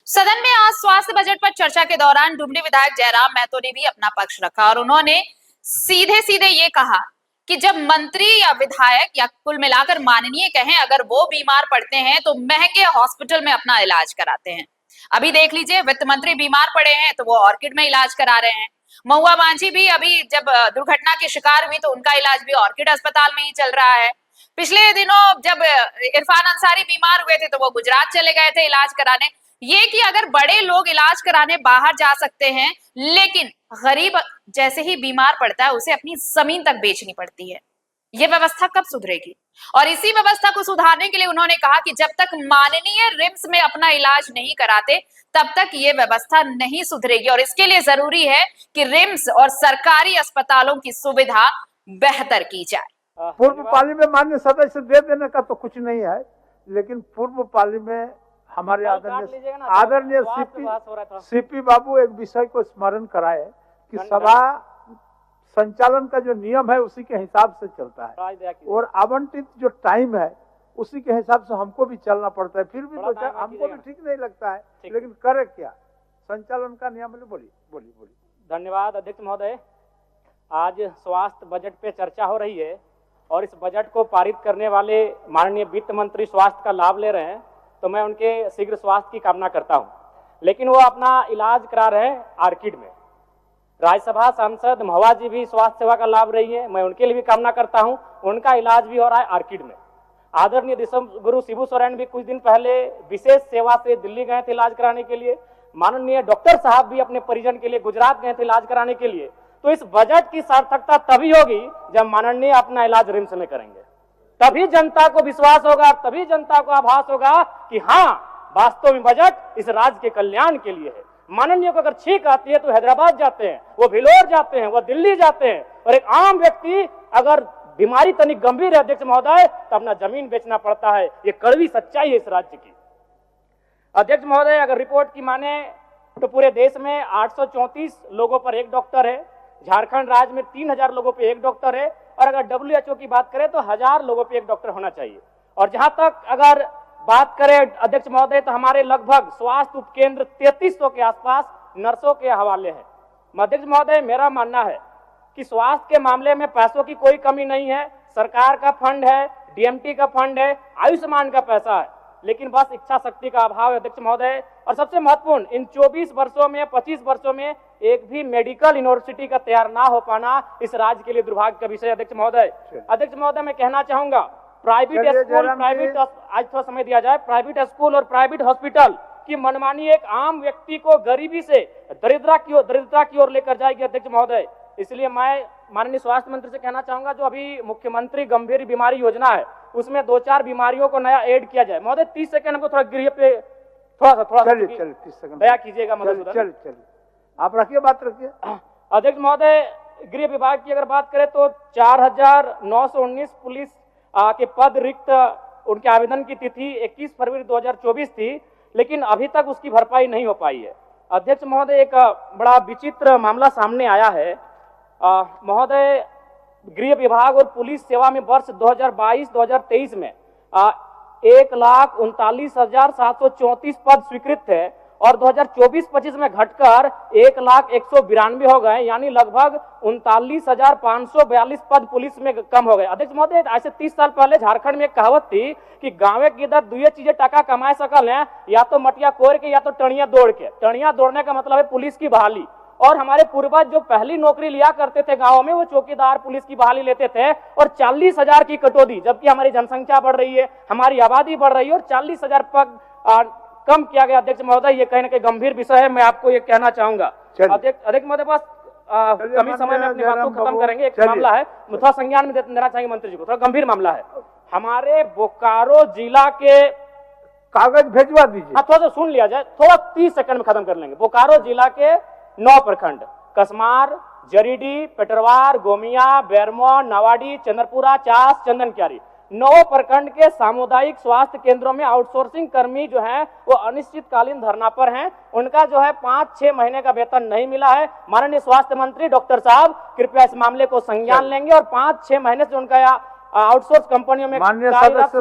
सदन में आज स्वास्थ्य बजट पर चर्चा के दौरान डुमरी विधायक जयराम महतो ने भी अपना पक्ष रखा और उन्होंने सीधे सीधे ये कहा कि जब मंत्री या विधायक या कुल मिलाकर माननीय कहें, अगर वो बीमार पड़ते हैं तो महंगे हॉस्पिटल में अपना इलाज कराते हैं। अभी देख लीजिए, वित्त मंत्री बीमार पड़े हैं तो वो ऑर्किड में इलाज करा रहे हैं। महुआ मांझी भी अभी जब दुर्घटना की शिकार हुई तो उनका इलाज भी ऑर्किड अस्पताल में ही चल रहा है। पिछले दिनों जब इरफान अंसारी बीमार हुए थे तो वो गुजरात चले गए थे इलाज कराने। ये कि अगर बड़े लोग इलाज कराने बाहर जा सकते हैं, लेकिन गरीब जैसे ही बीमार पड़ता है उसे अपनी जमीन तक बेचनी पड़ती है। ये व्यवस्था कब सुधरेगी? और इसी व्यवस्था को सुधारने के लिए उन्होंने कहा कि जब तक माननीय रिम्स में अपना इलाज नहीं कराते तब तक ये व्यवस्था नहीं सुधरेगी और इसके लिए जरूरी है कि रिम्स और सरकारी अस्पतालों की सुविधा बेहतर की जाए। पूर्व पाली में मान्य सदस्य दे देने का तो कुछ नहीं है, लेकिन पूर्व पाली में हमारे आदरणीय सीपी बाबू एक विषय को स्मरण कराए कि सभा संचालन का जो नियम है उसी के हिसाब से चलता है और आवंटित जो टाइम है उसी के हिसाब से हमको भी चलना पड़ता है। फिर भी तो हमको भी ठीक नहीं लगता है, लेकिन करे क्या, संचालन का नियम। बोली। धन्यवाद अध्यक्ष महोदय। आज स्वास्थ्य बजट पे चर्चा हो रही है और इस बजट को पारित करने वाले माननीय वित्त मंत्री स्वास्थ्य का लाभ ले रहे हैं, तो मैं उनके शीघ्र स्वास्थ्य की कामना करता हूं। लेकिन वो अपना इलाज करा रहे हैं आर्किड में। राज्यसभा सांसद महुआ जी भी स्वास्थ्य सेवा का लाभ रही है, मैं उनके लिए भी कामना करता हूं। उनका इलाज भी हो रहा है आर्किड में। आदरणीय गुरु शिबू सोरेन भी कुछ दिन पहले विशेष सेवा से दिल्ली गए थे इलाज कराने के लिए। माननीय डॉक्टर साहब भी अपने परिजन के लिए गुजरात गए थे इलाज कराने के लिए। तो इस बजट की सार्थकता तभी होगी जब माननीय अपना इलाज रिम्स में करेंगे, तभी जनता को विश्वास होगा, तभी जनता को आभास होगा कि हाँ, वास्तव में बजट इस राज्य के कल्याण के लिए है। माननीय को अगर छींक आती है तो हैदराबाद जाते हैं, वो भिलोर जाते हैं, वो दिल्ली जाते हैं, और एक आम व्यक्ति अगर बीमारी तनिक गंभीर है अध्यक्ष महोदय तो अपना जमीन बेचना पड़ता है। ये कड़वी सच्चाई है इस राज्य की। अध्यक्ष महोदय, अगर रिपोर्ट की माने तो पूरे देश में 834 लोगों पर एक डॉक्टर है, झारखंड राज्य में 3000 लोगों पर एक डॉक्टर है, और अगर WHO की बात करें तो 1000 लोगों पे एक डॉक्टर होना चाहिए। और जहां तक अगर बात करें अध्यक्ष महोदय तो हमारे लगभग स्वास्थ्य उपकेंद्र 3300 के आसपास नर्सों के हवाले हैं। अध्यक्ष महोदय, मेरा मानना है कि स्वास्थ्य के मामले में पैसों की कोई कमी नहीं है। सरकार का फंड है, DMT का फंड है, आयुष्मान का पैसा है, लेकिन बस इच्छा शक्ति का अभाव है अध्यक्ष महोदय। और सबसे महत्वपूर्ण, इन 24 वर्षों में 25 वर्षों में एक भी मेडिकल यूनिवर्सिटी का तैयार ना हो पाना इस राज्य के लिए दुर्भाग्य का विषय अध्यक्ष महोदय। अध्यक्ष महोदय, मैं कहना चाहूंगा, प्राइवेट स्कूल, आज थोड़ा समय दिया जाए, प्राइवेट स्कूल और प्राइवेट हॉस्पिटल की मनमानी एक आम व्यक्ति को गरीबी से दरिद्रता की ओर लेकर जाएगी अध्यक्ष महोदय। इसलिए मैं माननीय स्वास्थ्य मंत्री से कहना चाहूंगा, जो अभी मुख्यमंत्री गंभीर बीमारी योजना है उसमें 2-4 बीमारियों को नया ऐड किया जाए। महोदय 30 सेकंड हमको थोड़ा गृह पे थोड़ा 30 सेकंड दया कीजिएगा। चलिए आप रखिए, बात रखिए। अध्यक्ष महोदय, गृह विभाग की अगर बात करें तो 4919 पुलिस के पद रिक्त, उनके आवेदन की तिथि 21 फरवरी 2024 थी, लेकिन अभी तक उसकी भरपाई नहीं हो पाई है। अध्यक्ष महोदय, एक बड़ा विचित्र मामला सामने आया है महोदय। गृह विभाग और पुलिस सेवा में वर्ष 2022-2023 में 1,39,734 पद स्वीकृत थे और 2024-25 में घटकर 1,01,92 हो गए, यानी लगभग 39,542 पद पुलिस में कम हो गए। अध्यक्ष महोदय, ऐसे 30 साल पहले झारखंड में एक कहावत थी कि गाँव के इधर 2 चीजें टका कमाए सकल हैं, या तो मटिया कोर के या तो टणिया दौड़ के। टणिया दौड़ने का मतलब है पुलिस की बहाली। और हमारे पूर्वज जो पहली नौकरी लिया करते थे गाँव में, वो चौकीदार पुलिस की बहाली लेते थे और 40,000 की कटौती, जबकि हमारी जनसंख्या बढ़ रही है, हमारी आबादी बढ़ रही है और 40,000 पद कम किया गया अध्यक्ष महोदय। ये कहीं ना कहीं गंभीर विषय है, मैं आपको ये कहना चाहूंगा। अध्यक्ष महोदय, बस कमी समय में अपनी बात को खत्म करेंगे। एक मामला है, थोड़ा संज्ञान में देना चाहेंगे मंत्री जी को, थोड़ा गंभीर मामला है। हमारे बोकारो जिला के कागज भेजवा दीजिए। थोड़ा सा सुन लिया जाए, थोड़ा 30 सेकंड में खत्म कर लेंगे। बोकारो जिला के 9 प्रखंड, कसमार, जरीडी, पेटरवार, गोमिया, बेरमो, नवाडी, चंद्रपुरा, चास, चंदनक्यारी, 9 प्रखंड के सामुदायिक स्वास्थ्य केंद्रों में आउटसोर्सिंग कर्मी जो हैं वो अनिश्चितकालीन धरना पर हैं। उनका जो है 5-6 महीने का वेतन नहीं मिला है। माननीय स्वास्थ्य मंत्री डॉक्टर साहब कृपया इस मामले को संज्ञान लेंगे और 5-6 महीने से उनका आउटसोर्स कंपनियों में माननीय सदस्य